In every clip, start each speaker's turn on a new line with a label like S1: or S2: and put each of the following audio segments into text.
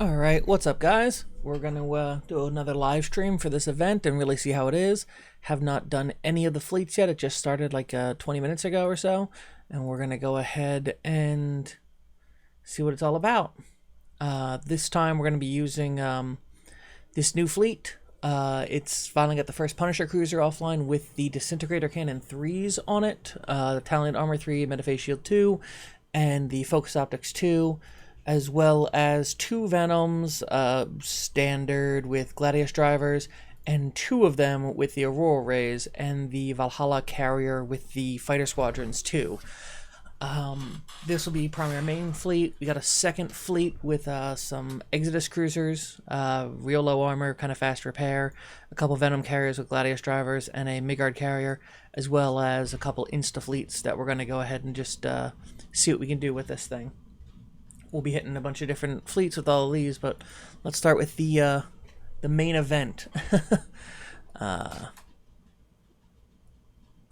S1: Alright, what's up guys? We're gonna do another live stream for this event and really see how it is. Have not done any of the fleets yet, it just started like 20 minutes ago or so. And we're gonna go ahead and see what it's all about. This time we're gonna be using this new fleet. It's finally got the first Punisher cruiser offline with the Disintegrator Cannon 3s on it. The Talent Armor 3, Metaphase Shield 2, and the Focus Optics 2. As well as 2 Venoms, standard with Gladius drivers, and 2 of them with the Aurora Rays, and the Valhalla carrier with the fighter squadrons too. This will be primary main fleet. We got a second fleet with some Exodus cruisers, real low armor, kind of fast repair, a couple Venom carriers with Gladius drivers, and a Midgard carrier, as well as a couple Insta fleets that we're going to go ahead and just see what we can do with this thing. We'll be hitting a bunch of different fleets with all of these, but let's start with the main event.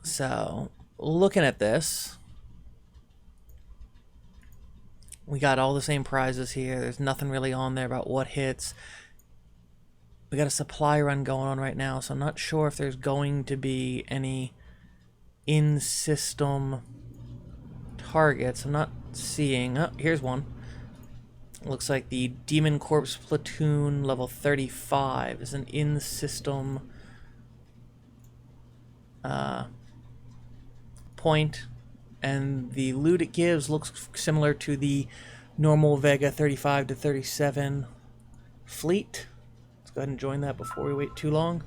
S1: So, looking at this, we got all the same prizes here. There's nothing really on there about what hits. We got a supply run going on right now, so I'm not sure if there's going to be any in-system targets. I'm not seeing. Oh, here's one. Looks like the Demon Corpse Platoon level 35 is an in-system point, and the loot it gives looks similar to the normal Vega 35 to 37 fleet. Let's go ahead and join that before we wait too long.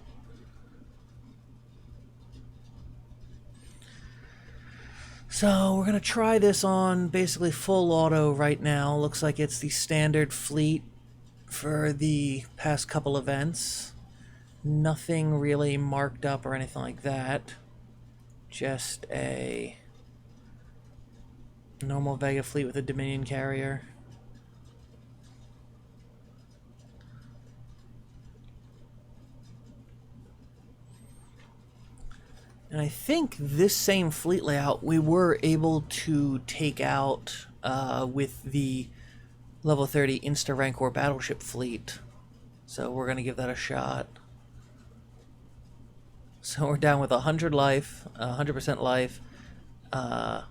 S1: So we're going to try this on basically full auto right now. Looks like it's the standard fleet for the past couple events. Nothing really marked up or anything like that. Just a normal Vega fleet with a Dominion carrier. And I think this same fleet layout we were able to take out with the level 30 Insta Rancor battleship fleet. So we're going to give that a shot. So we're down with 100 life, 100% life.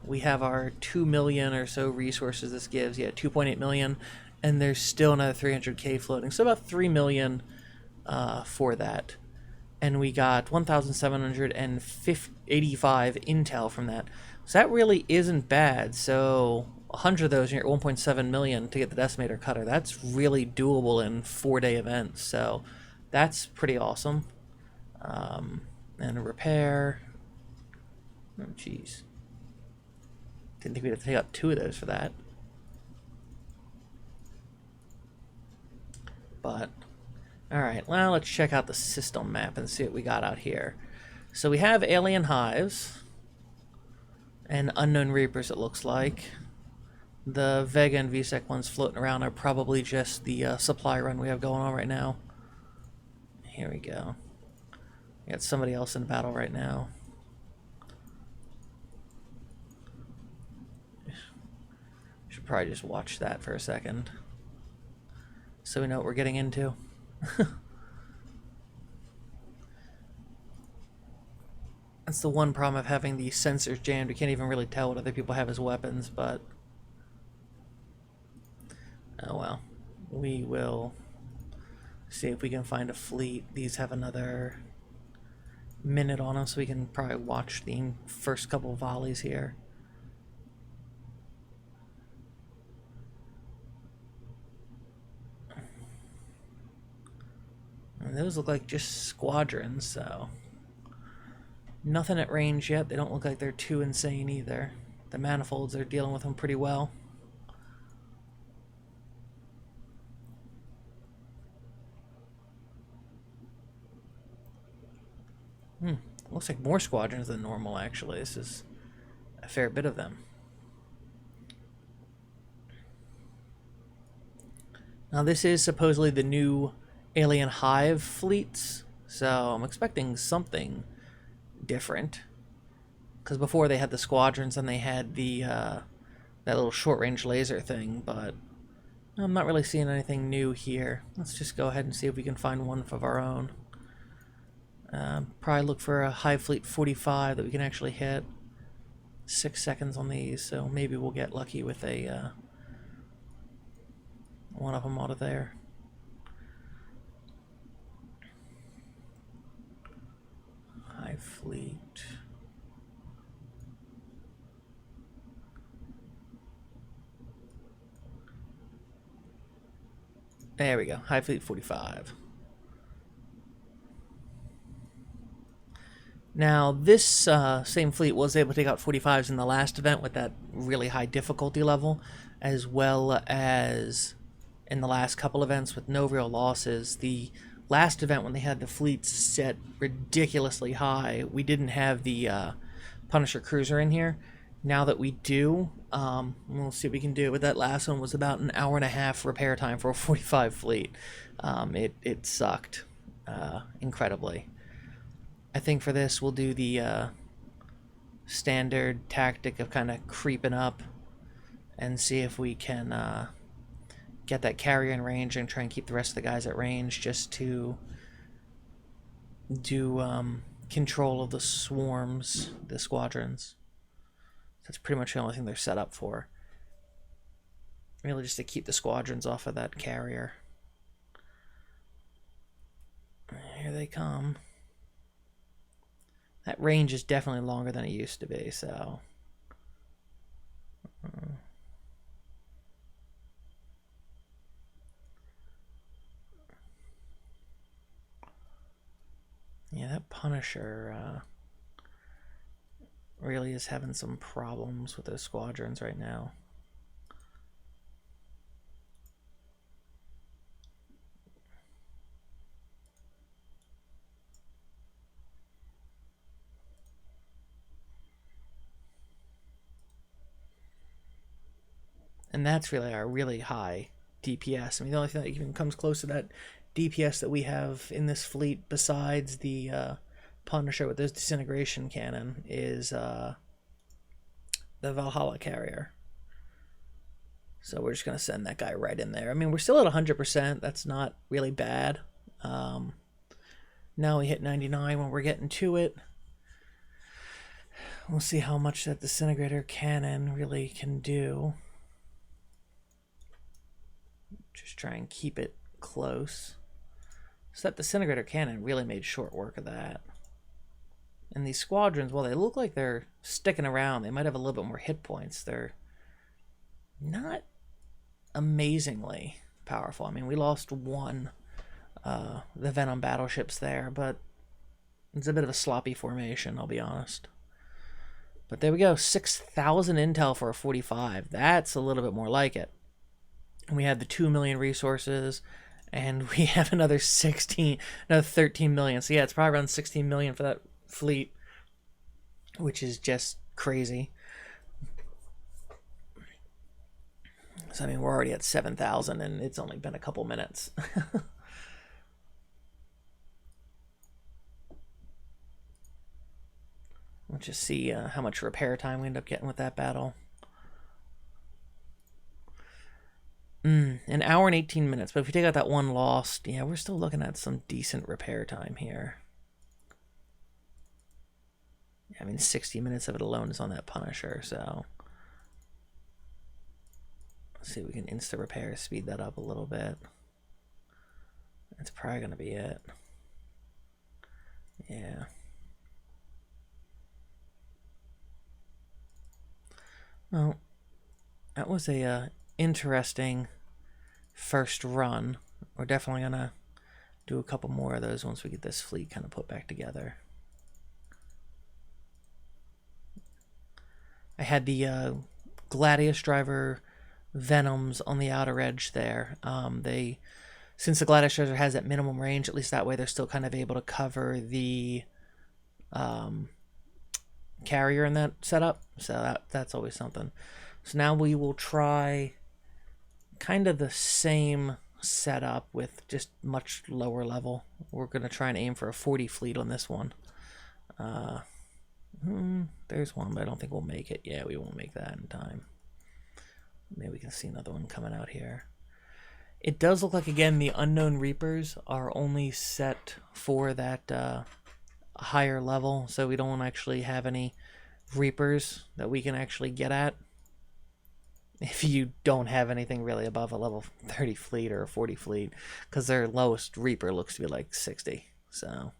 S1: We have our 2 million or so resources this gives. Yeah, 2.8 million. And there's still another 300k floating. So about 3 million for that. And we got 1,785 intel from that. So that really isn't bad. So 100 of those, you're at 1.7 million to get the Decimator Cutter. That's really doable in 4-day events. So that's pretty awesome. And a repair. Oh, jeez. Didn't think we'd have to take out 2 of those for that. But alright, well, let's check out the system map and see what we got out here. So we have alien hives and unknown reapers, it looks like. The Vega and VSEC ones floating around are probably just the supply run we have going on right now. Here we go. We got somebody else in battle right now. Should probably just watch that for a second so we know what we're getting into. That's the one problem of having the sensors jammed. We can't even really tell what other people have as weapons, but oh well. We will see if we can find a fleet. These have another minute on them, so we can probably watch the first couple volleys here. And those look like just squadrons, so nothing at range yet. They don't look like they're too insane either. The manifolds are dealing with them pretty well. Looks like more squadrons than normal, actually. This is a fair bit of them. Now, this is supposedly the new alien hive fleets, so I'm expecting something different. Because before they had the squadrons and they had the that little short-range laser thing, but I'm not really seeing anything new here. Let's just go ahead and see if we can find one of our own. Probably look for a Hive Fleet 45 that we can actually hit. 6 seconds on these, so maybe we'll get lucky with a one of them out of there. Hive Fleet. There we go. Hive Fleet 45. Now, this same fleet was able to take out 45s in the last event with that really high difficulty level, as well as in the last couple events with no real losses. The last event, when they had the fleets set ridiculously high, we didn't have the Punisher Cruiser in here. Now that we do, we'll see what we can do. But that last one was about an hour and a half repair time for a 45 fleet. It sucked incredibly. I think for this we'll do the standard tactic of kind of creeping up and see if we can get that carrier in range and try and keep the rest of the guys at range just to do control of the swarms, the squadrons. That's pretty much the only thing they're set up for. Really just to keep the squadrons off of that carrier. Here they come. That range is definitely longer than it used to be, so... yeah, that Punisher really is having some problems with those squadrons right now. And that's really our really high DPS. I mean, the only thing that even comes close to that DPS that we have in this fleet, besides the Punisher with this disintegration cannon, is the Valhalla carrier. So we're just going to send that guy right in there. I mean, we're still at 100%. That's not really bad. Now we hit 99 when we're getting to it. We'll see how much that disintegrator cannon really can do. Just try and keep it close. So that disintegrator cannon really made short work of that. And these squadrons, well, they look like they're sticking around. They might have a little bit more hit points. They're not amazingly powerful. I mean, we lost one, the Venom battleships there, but it's a bit of a sloppy formation, I'll be honest. But there we go, 6,000 intel for a 45. That's a little bit more like it. We had the 2 million resources, and we have another 13 million. So yeah, it's probably around 16 million for that fleet, which is just crazy. So I mean, we're already at 7,000, and it's only been a couple minutes. Let's just see how much repair time we end up getting with that battle. An hour and 18 minutes, but if we take out that one lost, yeah, we're still looking at some decent repair time here. I mean, 60 minutes of it alone is on that Punisher, so... let's see if we can insta-repair, speed that up a little bit. That's probably going to be it. Yeah. Well, that was a interesting first run. We're definitely going to do a couple more of those once we get this fleet kind of put back together. I had the Gladius driver Venoms on the outer edge there. Since the Gladius driver has that minimum range, at least that way they're still kind of able to cover the carrier in that setup. So that's always something. So now we will try kind of the same setup with just much lower level. We're going to try and aim for a 40 fleet on this one. There's one, but I don't think we'll make it. Yeah, we won't make that in time. Maybe we can see another one coming out here. It does look like, again, the Unknown Reapers are only set for that higher level, so we don't actually have any Reapers that we can actually get at. If you don't have anything really above a level 30 fleet or a 40 fleet, because their lowest Reaper looks to be like 60, so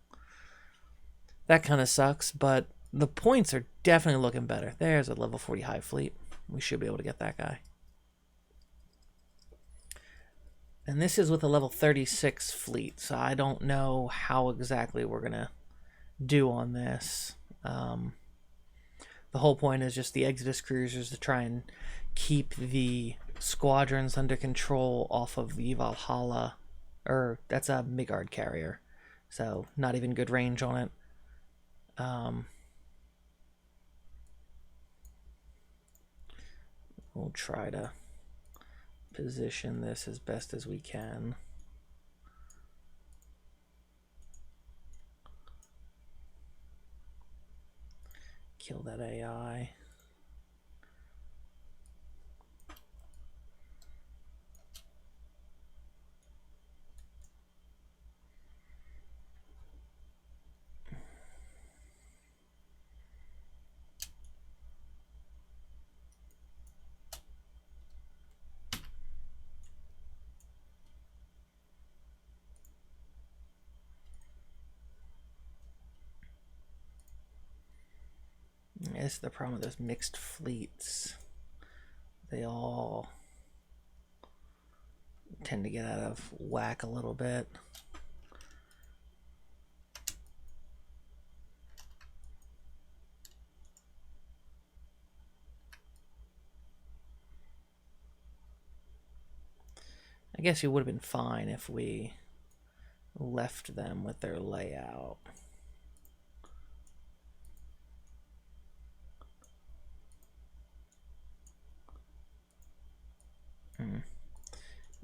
S1: that kind of sucks, but the points are definitely looking better. There's a level 40 high fleet. We should be able to get that guy. And this is with a level 36 fleet, so I don't know how exactly we're going to do on this. The whole point is just the Exodus cruisers to try and keep the squadrons under control off of the Valhalla. Or, that's a Midgard carrier, so not even good range on it. We'll try to position this as best as we can. Kill that AI. It's the problem with those mixed fleets. They all tend to get out of whack a little bit. I guess it would have been fine if we left them with their layout.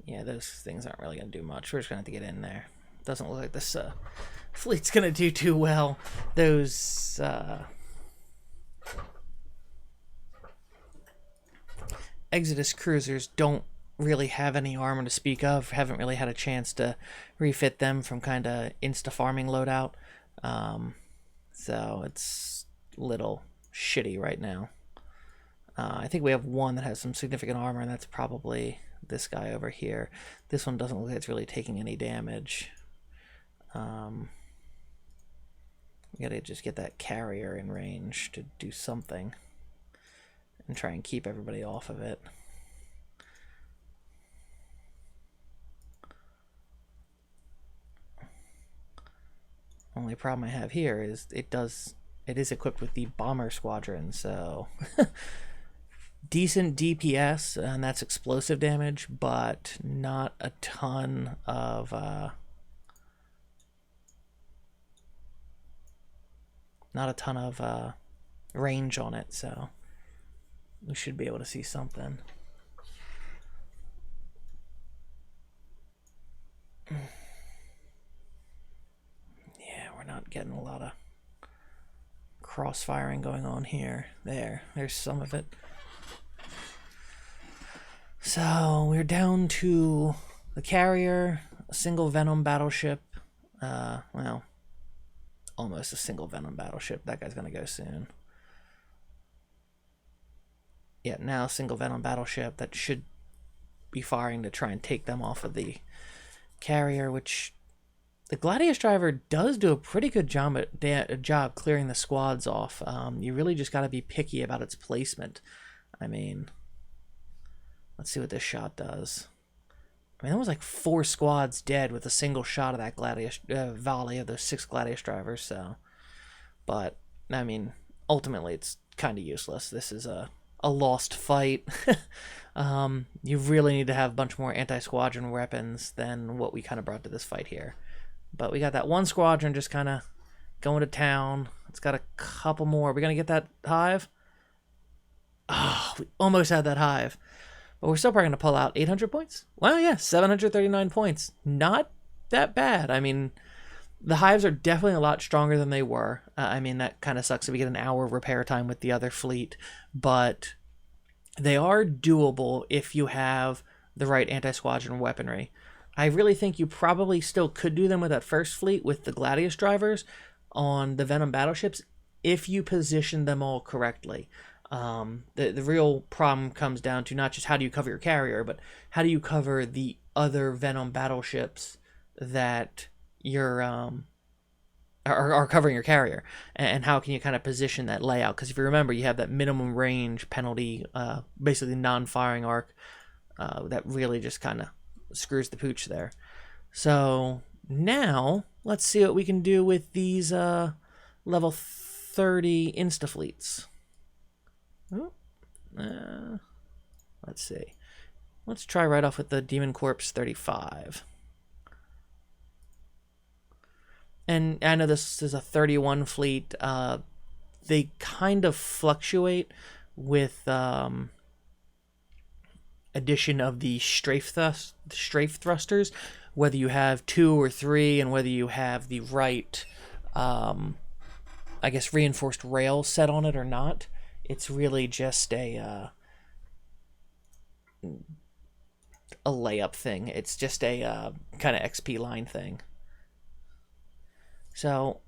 S1: Yeah, those things aren't really going to do much. We're just going to have to get in there. Doesn't look like this fleet's going to do too well. Those Exodus cruisers don't really have any armor to speak of. Haven't really had a chance to refit them from kind of insta-farming loadout. So it's a little shitty right now. I think we have one that has some significant armor, and that's probably this guy over here. This one doesn't look like it's really taking any damage. We gotta just get that carrier in range to do something and try and keep everybody off of it. Only problem I have here is it is equipped with the bomber squadron, so decent DPS, and that's explosive damage, but not a ton of range on it, so we should be able to see something. Yeah, we're not getting a lot of crossfiring going on here. There's some of it. So we're down to the carrier, a single Venom battleship. Well, almost a single Venom battleship. That guy's gonna go soon. Yeah, now a single Venom battleship that should be firing to try and take them off of the carrier, which the Gladius driver does do a pretty good job clearing the squads off. You really just got to be picky about its placement. I mean, let's see what this shot does. I mean, that was like 4 squads dead with a single shot of that Gladius volley of those 6 Gladius drivers. So, but I mean, ultimately, it's kind of useless. This is a lost fight. You really need to have a bunch more anti-squadron weapons than what we kind of brought to this fight here. But we got that one squadron just kind of going to town. It's got a couple more. We're going to get that hive. Oh, we almost had that hive. But we're still probably going to pull out 800 points. Well, yeah, 739 points. Not that bad. I mean, the hives are definitely a lot stronger than they were. I mean, that kind of sucks if we get an hour of repair time with the other fleet. But they are doable if you have the right anti-squadron weaponry. I really think you probably still could do them with that first fleet with the Gladius drivers on the Venom battleships if you position them all correctly. The real problem comes down to not just how do you cover your carrier, but how do you cover the other Venom battleships that you're are covering your carrier, and how can you kind of position that layout? Because if you remember, you have that minimum range penalty, basically non-firing arc, that really just kind of screws the pooch there. So now let's see what we can do with these level 30 insta fleets. Let's see. Let's try right off with the Demon Corpse 35. And I know this is a 31 fleet. They kind of fluctuate with addition of the strafe thrusters, whether you have 2 or 3, and whether you have the right, I guess, reinforced rail set on it or not. It's really just a layup thing. It's just a kind of XP line thing. So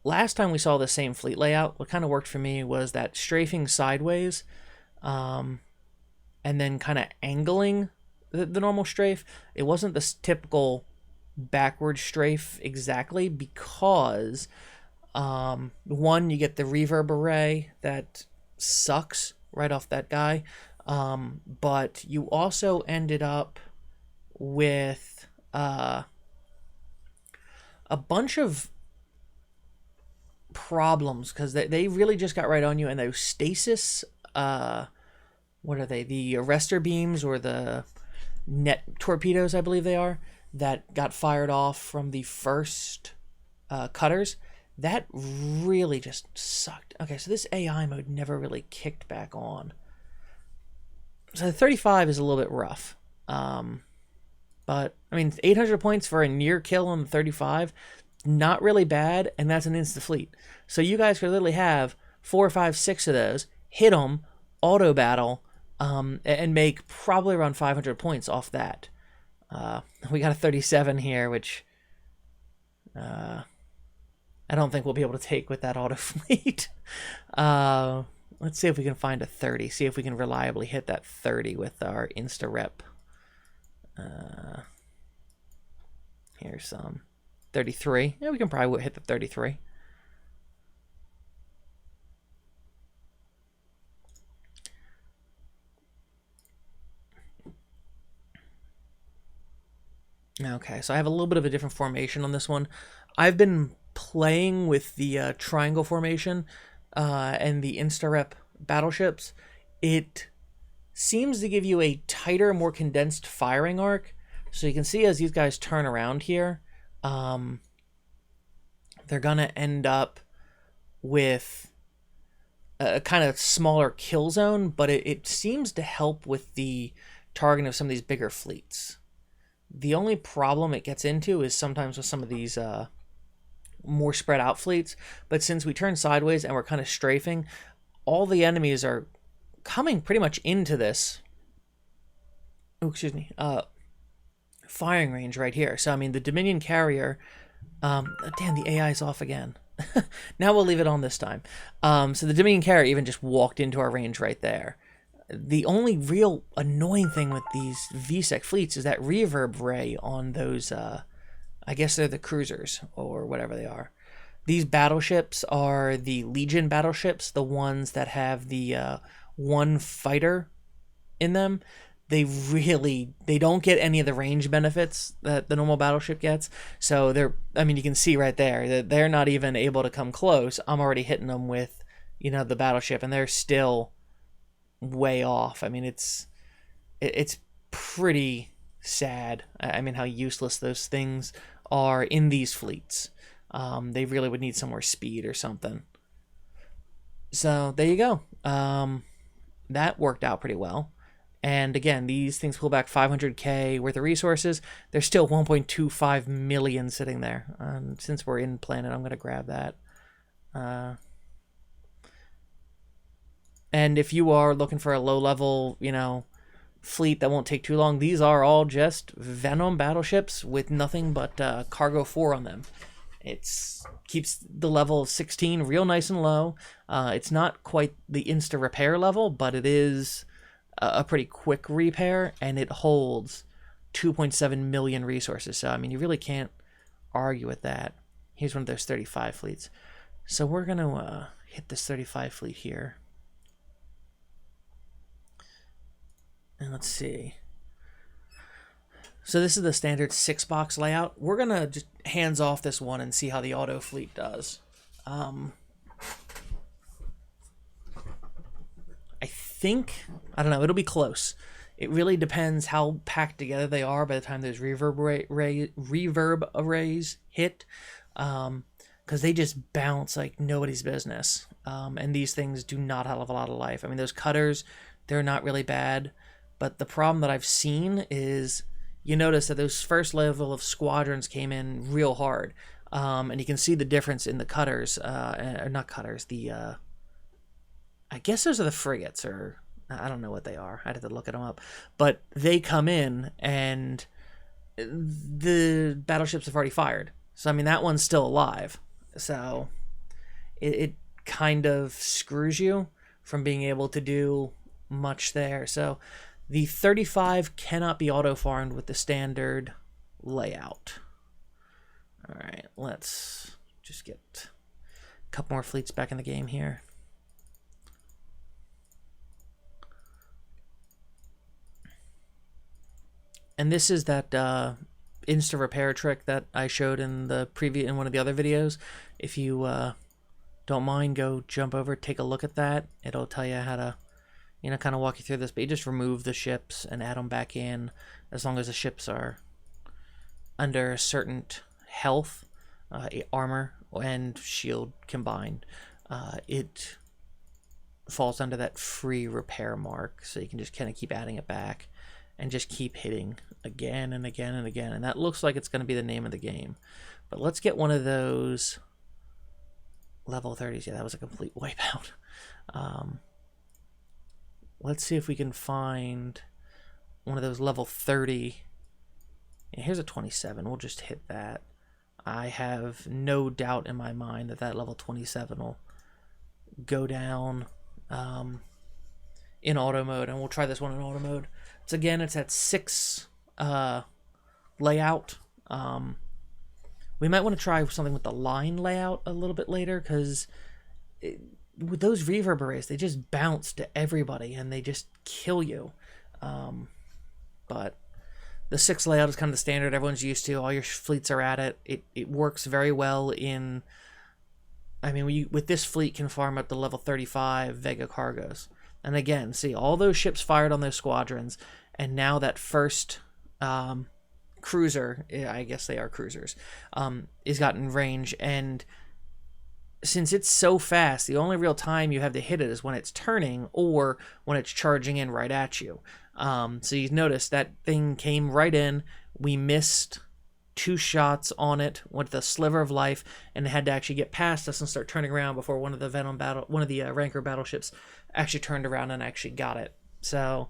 S1: last time we saw the same fleet layout, what kind of worked for me was that strafing sideways, and then kind of angling the normal strafe. It wasn't this typical backward strafe exactly because, one, you get the reverb array that sucks right off that guy, but you also ended up with a bunch of problems because they really just got right on you, and those stasis, what are they, the arrestor beams or the net torpedoes, I believe they are, that got fired off from the first cutters, that really just sucked. Okay, so this AI mode never really kicked back on. So the 35 is a little bit rough, but I mean, 800 points for a near kill on the 35, not really bad, and that's an insta fleet. So you guys could literally have 4, 5, 6 of those, hit them, auto battle, and make probably around 500 points off that. We got a 37 here, which I don't think we'll be able to take with that auto fleet. Let's see if we can find a 30. See if we can reliably hit that 30 with our insta rep. Here's some 33. Yeah, we can probably hit the 33. Okay, so I have a little bit of a different formation on this one. I've been playing with the triangle formation and the insta-rep battleships. It seems to give you a tighter, more condensed firing arc. So you can see as these guys turn around here, they're going to end up with a kind of smaller kill zone, but it seems to help with the targeting of some of these bigger fleets. The only problem it gets into is sometimes with some of these more spread out fleets, but since we turn sideways and we're kind of strafing, all the enemies are coming pretty much into this firing range right here. So I mean, the Dominion carrier, damn, the AI is off again. Now we'll leave it on this time. So the Dominion carrier even just walked into our range right there. The only real annoying thing with these VSEC fleets is that reverb ray on those, I guess they're the cruisers or whatever they are. These battleships are the Legion battleships, the ones that have the one fighter in them. They don't get any of the range benefits that the normal battleship gets. So you can see right there that they're not even able to come close. I'm already hitting them with, the battleship, and they're still way off. I mean, it's pretty sad. I mean, how useless those things are in these fleets. They really would need some more speed or something. So there you go. That worked out pretty well. And again, these things pull back 500k worth of resources. There's still 1.25 million sitting there. Since we're in planet, I'm going to grab that. And if you are looking for a low level, fleet that won't take too long. These are all just Venom battleships with nothing but cargo 4 on them. It's keeps the level of 16 real nice and low. It's not quite the insta repair level, but it is a pretty quick repair, and it holds 2.7 million resources. So I mean, you really can't argue with that. Here's one of those 35 fleets. So we're gonna hit this 35 fleet here, and let's see. So this is the standard 6-box layout. We're gonna just hands off this one and see how the auto fleet does. I think, I don't know, it'll be close. It really depends how packed together they are by the time those reverb arrays hit, because they just bounce like nobody's business. And these things do not have a lot of life. I mean, those cutters, they're not really bad, but the problem that I've seen is you notice that those first level of squadrons came in real hard, and you can see the difference in the cutters, or not cutters, the I guess those are the frigates, or I don't know what they are. I'd have to look them up. But they come in, and the battleships have already fired. So, I mean, that one's still alive. So, it kind of screws you from being able to do much there. So, the 35 cannot be auto-farmed with the standard layout. All right, let's just get a couple more fleets back in the game here. And this is that insta repair trick that I showed in one of the other videos. If you don't mind, go jump over, take a look at that. It'll tell you how to, you know, kind of walk you through this. But you just remove the ships and add them back in, as long as the ships are under a certain health, armor and shield combined. It falls under that free repair mark, so you can just kind of keep adding it back and just keep hitting again and again and again. And that looks like it's going to be the name of the game. But let's get one of those level 30s. Yeah, that was a complete wipeout. Let's see if we can find one of those level 30. Yeah, here's a 27. We'll just hit that. I have no doubt in my mind that that level 27 will go down in auto mode, and we'll try this one in auto mode. So again, it's at 6 layout. We might want to try something with the line layout a little bit later, because with those reverb arrays, they just bounce to everybody and they just kill you. But the 6 layout is kind of the standard everyone's used to. All your fleets are at it. It works very well in... I mean, with this fleet can farm up to level 35 Vega cargos. And again, see, all those ships fired on those squadrons, and now that first cruiser, I guess they are cruisers, is gotten range, and since it's so fast, the only real time you have to hit it is when it's turning or when it's charging in right at you. So you notice that thing came right in. We missed 2 shots on it with a sliver of life, and it had to actually get past us and start turning around before one of the Ranker battleships actually turned around and actually got it. So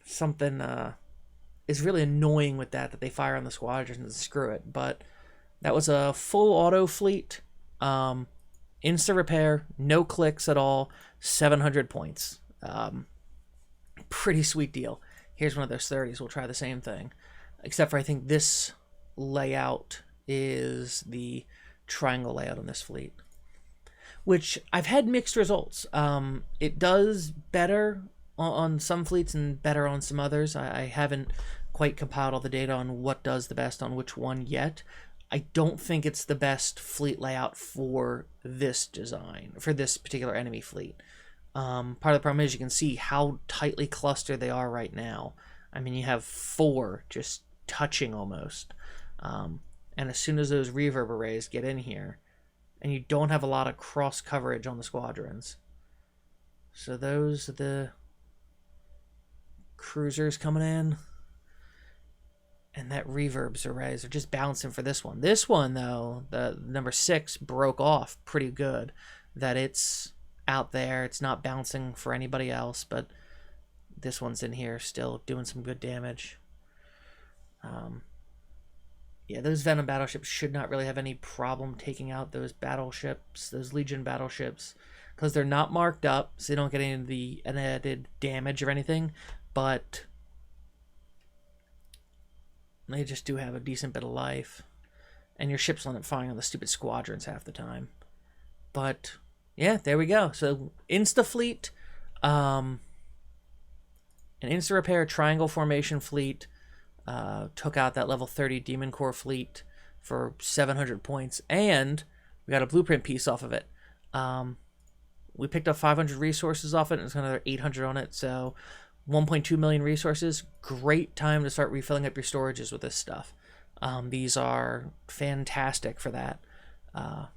S1: something is really annoying with that they fire on the squadrons and screw it. But that was a full auto fleet, insta repair, no clicks at all, 700 points. Pretty sweet deal. Here's one of those 30s. We'll try the same thing, except for I think this layout is the triangle layout on this fleet, which I've had mixed results. It does better on some fleets and better on some others. I haven't quite compiled all the data on what does the best on which one yet. I don't think it's the best fleet layout for this design, for this particular enemy fleet. Part of the problem is you can see how tightly clustered they are right now. I mean, you have 4 just touching almost. And as soon as those reverb arrays get in here, and you don't have a lot of cross coverage on the squadrons. So those are the cruisers coming in. And that reverbs arrays are just bouncing for this one. This one, though, the number 6 broke off pretty good. That it's out there. It's not bouncing for anybody else. But This one's in here still doing some good damage. Yeah, those Venom battleships should not really have any problem taking out those battleships, those Legion battleships, because they're not marked up, so they don't get any of the added damage or anything, but they just do have a decent bit of life. And your ships will end up firing on the stupid squadrons half the time. But, yeah, there we go. So, Insta-Fleet, an Insta-Repair Triangle Formation Fleet, took out that level 30 Demon Core fleet for 700 points, and we got a blueprint piece off of it. We picked up 500 resources off it, and it's got another 800 on it, so 1.2 million resources. Great time to start refilling up your storages with this stuff. These are fantastic for that.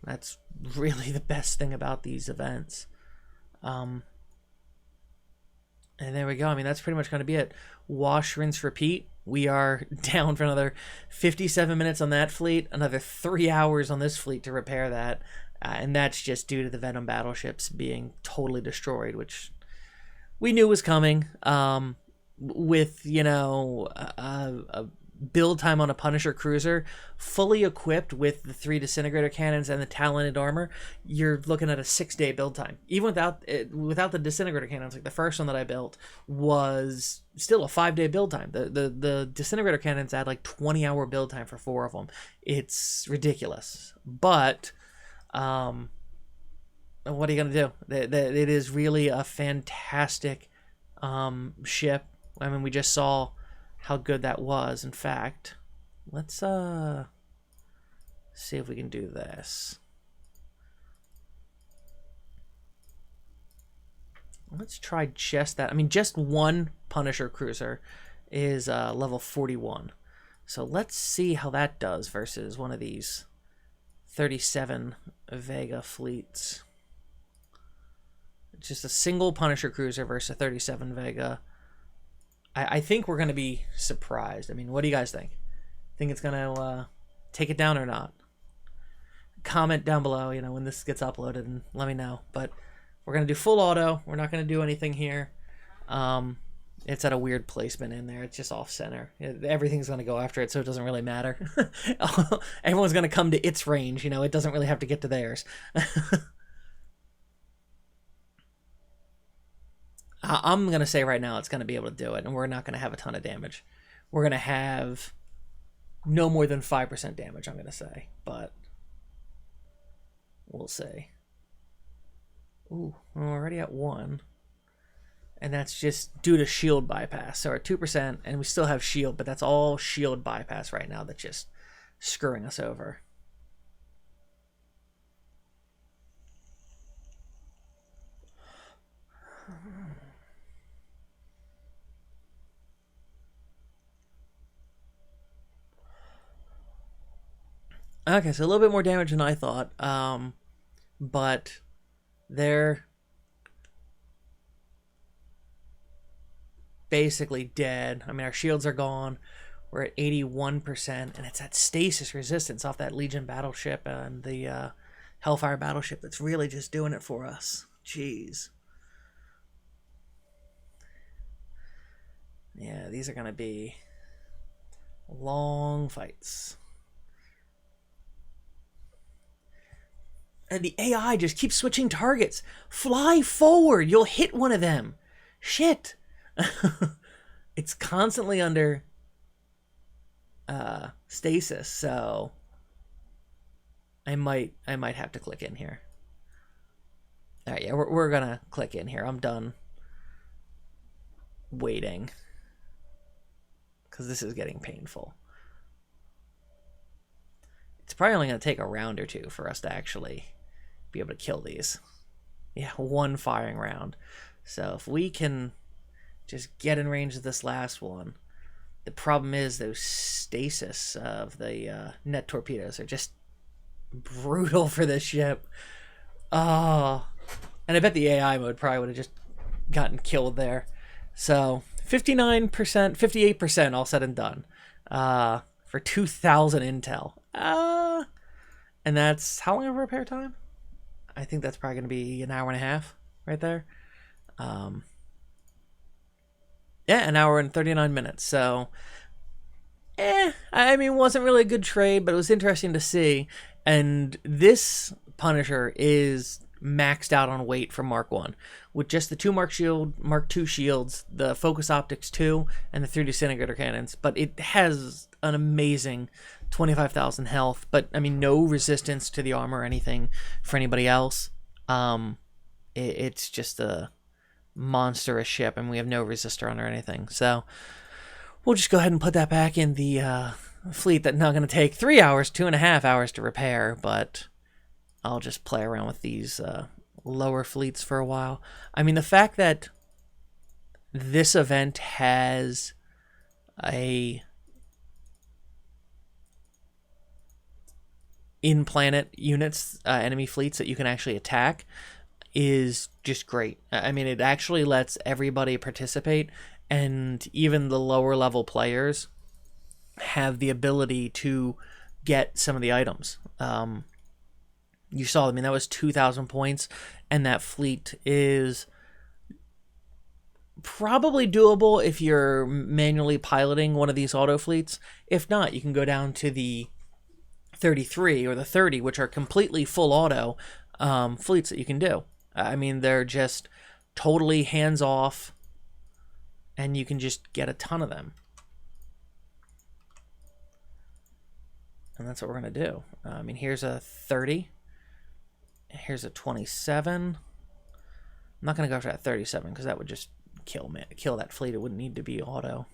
S1: That's really the best thing about these events. And there we go. I mean, that's pretty much going to be it. Wash, rinse, repeat. We are down for another 57 minutes on that fleet, another 3 hours on this fleet to repair that. And that's just due to the Venom battleships being totally destroyed, which we knew was coming. With, you know, a build time on a Punisher cruiser, fully equipped with the 3 disintegrator cannons and the talented armor, you're looking at a 6-day build time. Even without the disintegrator cannons, like the first one that I built was still a 5-day build time. The disintegrator cannons had like 20-hour build time for 4 of them. It's ridiculous. But what are you gonna do? It is really a fantastic ship. I mean, we just saw how good that was. In fact, let's see if we can do this. Let's try just that. I mean, just one Punisher cruiser is level 41. So let's see how that does versus one of these 37 Vega fleets. It's just a single Punisher cruiser versus a 37 Vega. I think we're going to be surprised. I mean, what do you guys think? Think it's going to take it down or not? Comment down below, you know, when this gets uploaded, and let me know. But we're going to do full auto. We're not going to do anything here. It's at a weird placement in there. It's just off center. Everything's going to go after it, so it doesn't really matter. Everyone's going to come to its range. You know, it doesn't really have to get to theirs. I'm going to say right now it's going to be able to do it, and we're not going to have a ton of damage. We're going to have no more than 5% damage, I'm going to say, but we'll see. Ooh, we're already at 1, and that's just due to shield bypass. So we're at 2%, and we still have shield, but that's all shield bypass right now that's just screwing us over. Okay, so a little bit more damage than I thought, but they're basically dead. I mean, our shields are gone. We're at 81%, and it's that stasis resistance off that Legion battleship and the Hellfire battleship that's really just doing it for us. Jeez. Yeah, these are going to be long fights. And the AI just keeps switching targets. Fly forward. You'll hit one of them. Shit. It's constantly under stasis, so I might have to click in here. All right, yeah, we're gonna click in here. I'm done waiting because this is getting painful. It's probably only going to take a round or two for us to actually be able to kill these. Yeah, 1 firing round. So if we can just get in range of this last one. The problem is those stasis of the net torpedoes are just brutal for this ship. Oh, and I bet the AI mode probably would have just gotten killed there. So 59%, 58% all said and done for 2,000 intel. And that's how long of a repair time? I think that's probably going to be an hour and a half right there. Yeah, an hour and 39 minutes. So, I mean, wasn't really a good trade, but it was interesting to see. And this Punisher is maxed out on weight for Mark 1 with just the two Mark 2 shields, the Focus Optics 2 and the 3 disintegrator cannons, but it has an amazing 25,000 health, but I mean no resistance to the armor or anything for anybody else. It's just a monstrous ship, and we have no resistor on or anything. So we'll just go ahead and put that back in the fleet that's not going to take 3 hours, 2.5 hours to repair, but I'll just play around with these lower fleets for a while. I mean, the fact that this event has a in-planet units, enemy fleets that you can actually attack is just great. I mean, it actually lets everybody participate, and even the lower level players have the ability to get some of the items. You saw, I mean, that was 2,000 points, and that fleet is probably doable if you're manually piloting one of these auto fleets. If not, you can go down to the 33 or the 30, which are completely full auto fleets that you can do. I mean, they're just totally hands-off, and you can just get a ton of them. And that's what we're going to do. I mean, here's a 30. Here's a 27. I'm not going to go for that 37 because that would just kill that fleet. It wouldn't need to be auto.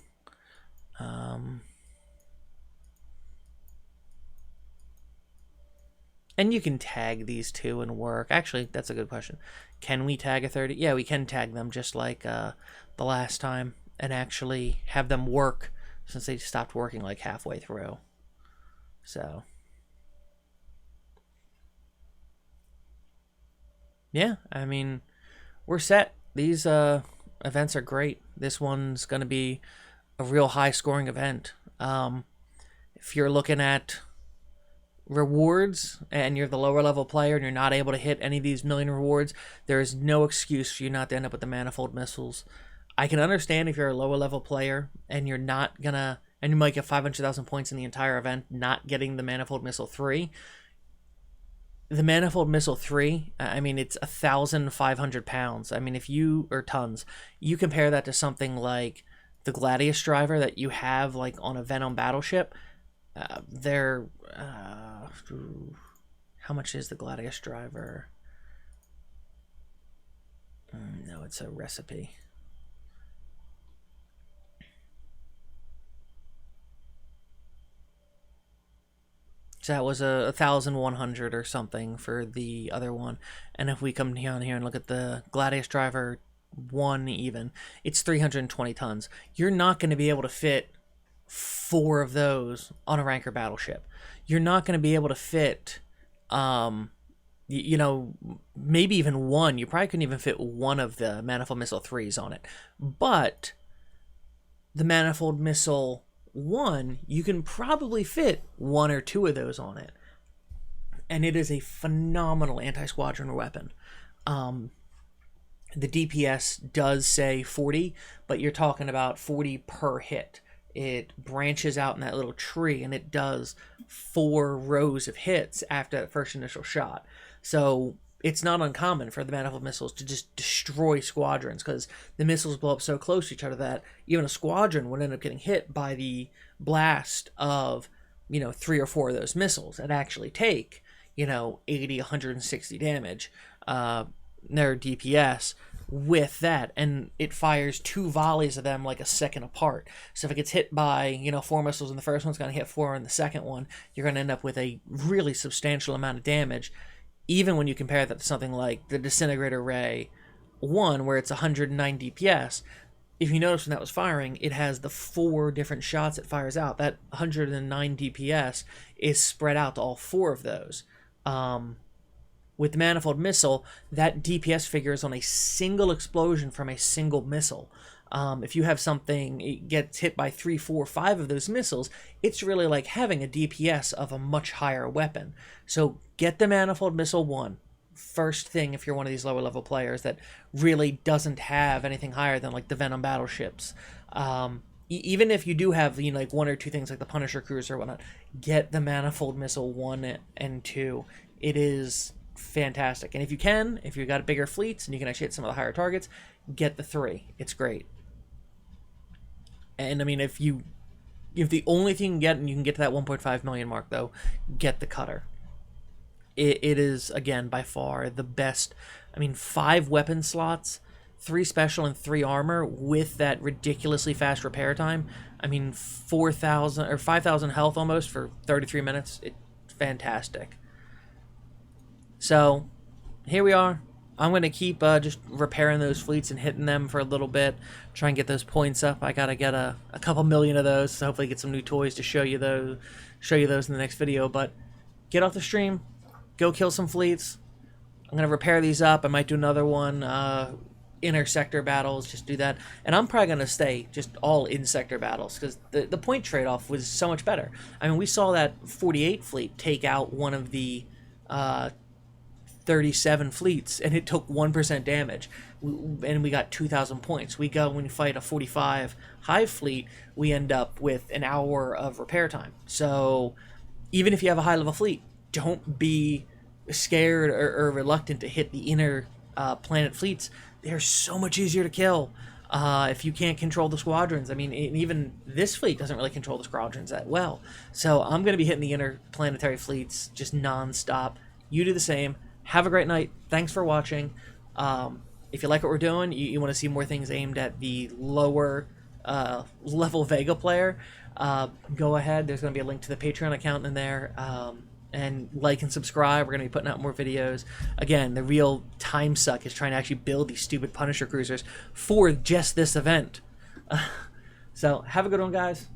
S1: And you can tag these two and work. Actually, that's a good question. Can we tag a 30? Yeah, we can tag them just like the last time and actually have them work since they stopped working like halfway through. So, yeah, I mean, we're set. These events are great. This one's going to be a real high-scoring event. If you're looking at rewards and you're the lower level player and you're not able to hit any of these million rewards, there is no excuse for you not to end up with the manifold missiles. I can understand if you're a lower level player and you're not gonna, and you might get 500,000 points in the entire event not getting the manifold missile 3. The manifold missile 3, I mean, it's 1,500 pounds. I mean, if you, or tons, you compare that to something like the Gladius driver that you have like on a Venom battleship. They're how much is the Gladius driver? No, it's a recipe. So that was 1,100 or something for the other one. And if we come down here and look at the Gladius driver 1 even, it's 320 tons. You're not going to be able to fit 4 of those on a ranker battleship. You're not going to be able to fit, you know, maybe even 1. You probably couldn't even fit 1 of the manifold missile 3s on it. But the manifold missile 1, you can probably fit 1 or 2 of those on it. And it is a phenomenal anti-squadron weapon. The DPS does say 40, but you're talking about 40 per hit. It branches out in that little tree, and it does 4 rows of hits after that first initial shot. So it's not uncommon for the manifold missiles to just destroy squadrons, because the missiles blow up so close to each other that even a squadron would end up getting hit by the blast of, you know, 3 or 4 of those missiles and actually take, you know, 80, 160 damage. Their DPS with that, and it fires 2 volleys of them like a second apart. So if it gets hit by, you know, 4 missiles in the first one, it's going to hit 4 in the second one. You're going to end up with a really substantial amount of damage, even when you compare that to something like the Disintegrator Ray 1, where it's 109 DPS. If you notice when that was firing, it has the 4 different shots it fires out. That 109 DPS is spread out to all 4 of those. With the manifold missile, that DPS figure is on a single explosion from a single missile. If you have something, it gets hit by 3, 4, 5 of those missiles, it's really like having a DPS of a much higher weapon. So get the manifold missile 1. first thing if you're one of these lower level players that really doesn't have anything higher than like the Venom battleships. Even if you do have, you know, like one or two things like the Punisher cruiser or whatnot, get the Manifold Missile 1 and 2. It is fantastic. And if you can, if you've got bigger fleets and you can actually hit some of the higher targets, get the 3. It's great. And I mean, if the only thing you can get, and you can get to that 1.5 million mark though, get the Cutter. It is, again, by far the best. I mean, 5 weapon slots, 3 special and 3 armor with that ridiculously fast repair time. I mean, 4,000 or 5,000 health almost for 33 minutes. It's fantastic. So here we are. I'm going to keep just repairing those fleets and hitting them for a little bit. Try and get those points up. I got to get a couple million of those. So hopefully get some new toys to show you those in the next video. But get off the stream. Go kill some fleets. I'm going to repair these up. I might do another one. Inner sector battles. Just do that. And I'm probably going to stay just all in sector battles. Because the point trade-off was so much better. I mean, we saw that 48 fleet take out one of the 37 fleets. And it took 1% damage. And we got 2,000 points. We go when you fight a 45 hive fleet. We end up with an hour of repair time. So even if you have a high-level fleet, don't be scared or reluctant to hit the inner planet fleets. They're so much easier to kill if you can't control the squadrons. I mean, even this fleet doesn't really control the squadrons that well. So I'm going to be hitting the interplanetary fleets just non-stop. You do the same. Have a great night. Thanks for watching. If you like what we're doing, you want to see more things aimed at the lower level Vega player, go ahead. There's going to be a link to the Patreon account in there. And like and subscribe. We're going to be putting out more videos. Again, the real time suck is trying to actually build these stupid Punisher cruisers for just this event. So have a good one, guys.